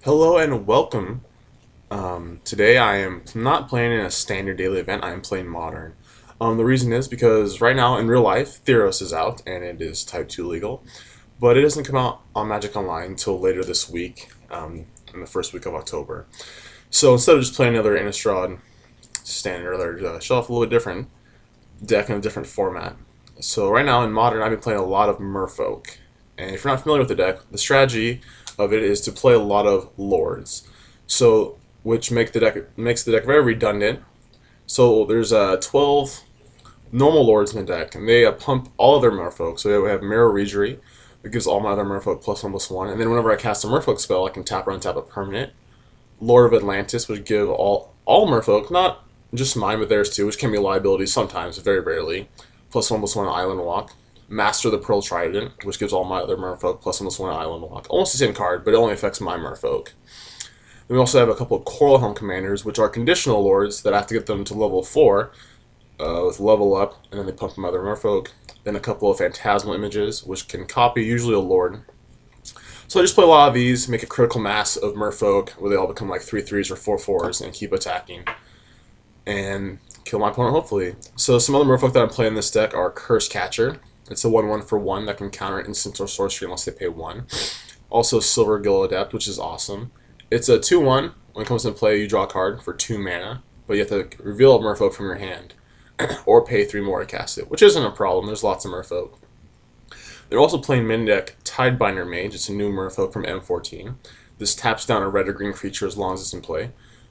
Hello and welcome. Today I am not playing in a standard daily event, I am playing Modern. The reason is because right now in real life, Theros is out and it is Type 2 legal, but it doesn't come out on Magic Online until later this week, in the first week of October. So instead of just playing another Innistrad standard, or show off a little bit different deck in a different format. So right now in Modern, I've been playing a lot of Merfolk. And if you're not familiar with the deck, the strategy of it is to play a lot of Lords. So, which makes the deck very redundant. So there's 12 normal Lords in the deck, and they pump all of their Merfolk. So we have Mirror Regery, that gives all my other Merfolk +1/+1. And then whenever I cast a Merfolk spell, I can tap or untap a permanent. Lord of Atlantis would give all Merfolk, not just mine, but theirs too, which can be a liability sometimes, very rarely. +1/+1 Island Walk. Master the Pearl Trident, which gives all my other Merfolk +1/+1 Island Walk. Almost the same card, but it only affects my Merfolk. Then we also have a couple of Coral Helm Commanders, which are conditional Lords that I have to get them to level 4 with level up, and then they pump my other Merfolk. Then a couple of Phantasmal Images, which can copy usually a Lord. So I just play a lot of these, make a critical mass of Merfolk, where they all become like 3/3s or 4/4s, and keep attacking. And kill my opponent, hopefully. So some other Merfolk that I'm playing in this deck are Curse Catcher. It's a 1/1 for 1 that can counter instant or sorcery unless they pay 1. Also Silver Gill Adept, which is awesome. It's a 2/1. When it comes into play, you draw a card for 2 mana, but you have to reveal a Merfolk from your hand, or pay 3 more to cast it, which isn't a problem. There's lots of Merfolk. They're also playing main deck Tidebinder Mage. It's a new Merfolk from M14. This taps down a red or green creature as long as it's in play,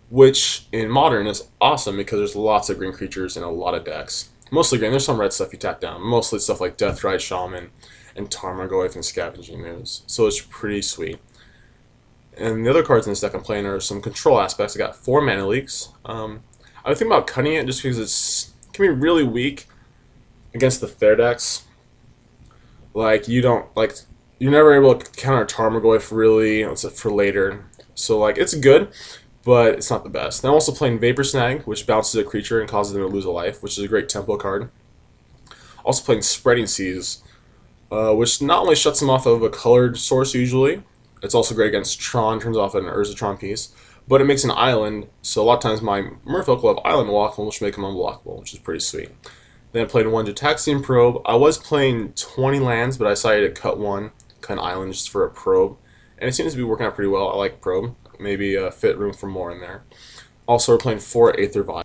which in Modern is awesome because there's lots of green creatures in a lot of decks. Mostly green. There's some red stuff you tap down. Mostly stuff like Deathrite Shaman and Tarmogoyf and Scavenging Ooze. So it's pretty sweet. And the other cards in this deck I'm playing are some control aspects. I got 4 Mana Leaks. I was thinking about cutting it just because it can be really weak against the fair decks. Like you're never able to counter Tarmogoyf really, except for later. So it's good, but it's not the best. Then I'm also playing Vapor Snag, which bounces a creature and causes them to lose a life, which is a great tempo card. Also playing Spreading Seas, which not only shuts them off of a colored source usually, it's also great against Tron, turns off an Urzatron piece, but it makes an island, so a lot of times my Merfolk will have Island Walk, which make them unblockable, which is pretty sweet. Then I played 1 Jataxian Probe. I was playing 20 lands, but I decided to cut an island just for a Probe, and it seems to be working out pretty well. I like Probe. Maybe fit room for more in there. Also, we're playing 4 Aether Vial,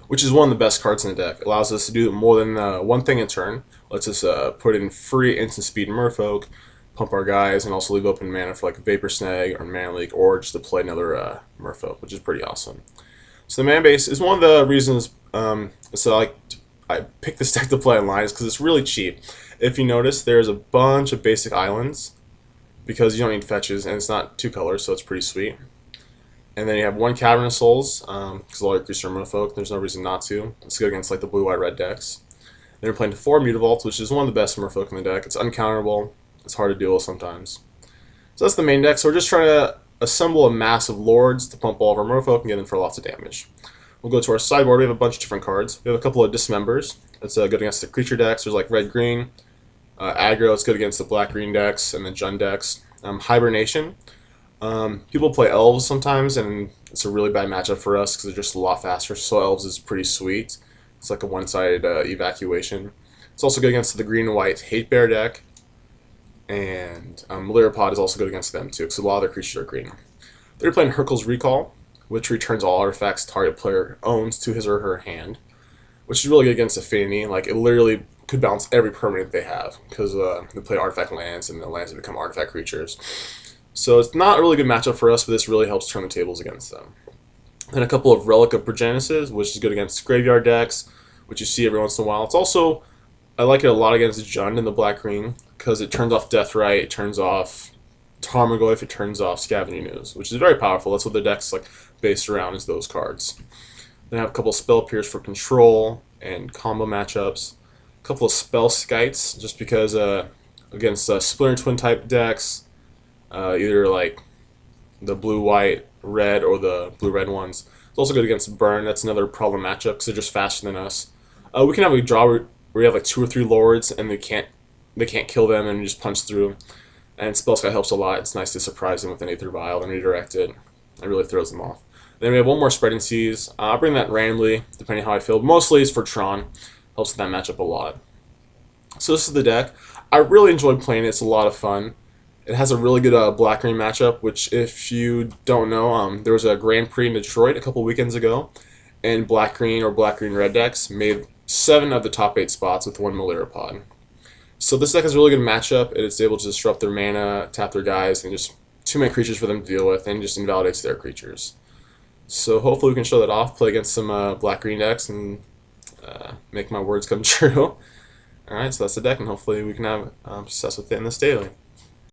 which is one of the best cards in the deck. It allows us to do more than one thing in turn. Lets us put in free instant speed Merfolk, pump our guys, and also leave open mana for Vapor Snag or Mana Leak, or just to play another Merfolk, which is pretty awesome. So the mana base is one of the reasons I picked this deck to play online, is because it's really cheap. If you notice, there's a bunch of basic islands, because you don't need fetches, and it's not 2 colors, so it's pretty sweet. And then you have 1 Cavern of Souls, because all your creatures are Merfolk. There's no reason not to. It's good against the blue, white, red decks. Then you're playing 4 Mutavaults, which is one of the best Merfolk in the deck. It's uncounterable. It's hard to deal with sometimes. So that's the main deck. So we're just trying to assemble a mass of Lords to pump all of our Merfolk and get them for lots of damage. We'll go to our sideboard. We have a bunch of different cards. We have a couple of Dismembers. It's good against the creature decks. There's red-green. Aggro, it's good against the black-green decks and the Jund decks. Hibernation. People play Elves sometimes, and it's a really bad matchup for us because they're just a lot faster. So Elves is pretty sweet. It's like a one-sided evacuation. It's also good against the green and white Hate Bear deck. And Lyripod is also good against them too, because a lot of their creatures are green. They're playing Hurkyl's Recall, which returns all artifacts target player owns to his or her hand, which is really good against Affinity. It literally could bounce every permanent they have, because they play artifact lands, and the lands have become artifact creatures. So it's not a really good matchup for us, but this really helps turn the tables against them. Then a couple of Relic of Progenesis, which is good against graveyard decks, which you see every once in a while. It's also, I like it a lot against Jund in the black-green, because it turns off Deathrite, it turns off Tarmogoyf, it turns off Scavenging Ooze, which is very powerful. That's what the deck's based around, is those cards. Then I have a couple of Spell Pierce for control and combo matchups. A couple of Spell Skites, just because against Splinter Twin type decks, either the blue-white, red, or the blue-red ones. It's also good against Burn. That's another problem matchup because they're just faster than us. We can have a draw where we have 2 or 3 Lords, and they can't kill them, and just punch through. And Spell Sky helps a lot. It's nice to surprise them with an Aether Vial and redirect it. It really throws them off. Then we have one more Spreading Seas. I'll bring that randomly, depending how I feel. Mostly it's for Tron. Helps with that matchup a lot. So this is the deck. I really enjoyed playing it. It's a lot of fun. It has a really good black-green matchup, which if you don't know, there was a Grand Prix in Detroit a couple weekends ago, and black-green or black-green-red decks made 7 of the top 8 spots with 1 Melirapod. So this deck has a really good matchup. It's able to disrupt their mana, tap their guys, and just too many creatures for them to deal with, and just invalidates their creatures. So hopefully we can show that off, play against some black-green decks, and make my words come true. Alright, so that's the deck, and hopefully we can have success with it in this daily.